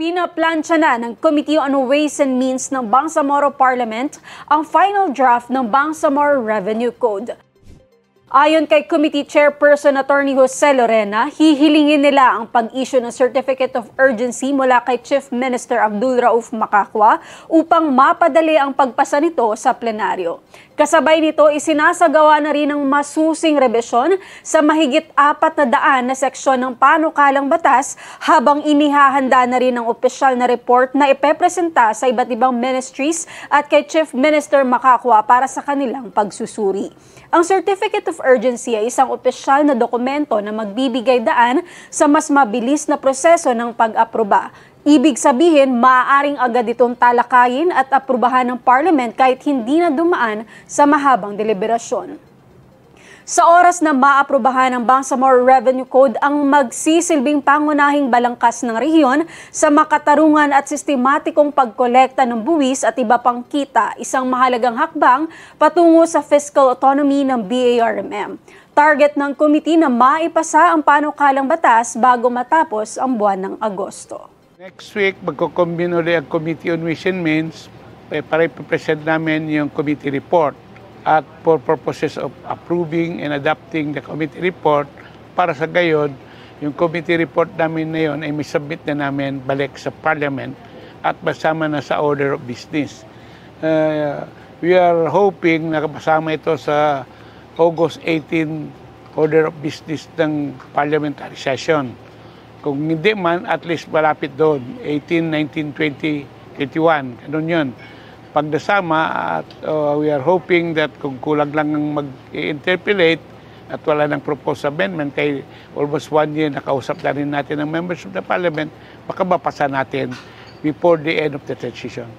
Pinaplansya na ng Committee on Ways and Means ng Bangsamoro Parliament ang final draft ng Bangsamoro Revenue Code. Ayon kay Committee Chairperson Attorney Jose Lorena, hihilingin nila ang pag-issue ng Certificate of Urgency mula kay Chief Minister Abdul Rauf Macacua upang mapadali ang pagpasa nito sa plenaryo. Kasabay nito, isinasagawa na rin ang masusing rebisyon sa mahigit 400 na seksyon ng panukalang batas habang inihahanda na rin ang opisyal na report na ipepresenta sa iba't ibang ministries at kay Chief Minister Macacua para sa kanilang pagsusuri. Ang Certificate of Urgency ay isang opisyal na dokumento na magbibigay daan sa mas mabilis na proseso ng pag-aproba. Ibig sabihin, maaaring agad itong talakayin at aprubahan ng Parliament kahit hindi na dumaan sa mahabang deliberasyon. Sa oras na maaprubahan ng Bangsamoro Revenue Code ang magsisilbing pangunahing balangkas ng rehiyon sa makatarungan at sistematikong pagkolekta ng buwis at iba pang kita, isang mahalagang hakbang patungo sa fiscal autonomy ng BARMM. Target ng committee na maipasa ang panukalang batas bago matapos ang buwan ng Agosto. Next week, magkukombine ulit ang Committee on Ways and Means para ipapresent namin yung committee report. At for purposes of approving and adopting the committee report, para sa gayon, yung committee report namin na yun ay may submit na namin balik sa Parliament at basama na sa order of business. We are hoping na kasama ito sa August 18 order of business ng parliamentary session. Kung hindi man, at least malapit doon, 18, 19, 20, 21, ganun yun. Pag nasama, at we are hoping that kung kulang lang ang mag-interpolate at wala ng proposed amendment, kay almost 1 year nakausap na rin natin ang members of the parliament, baka mapasa natin before the end of the session.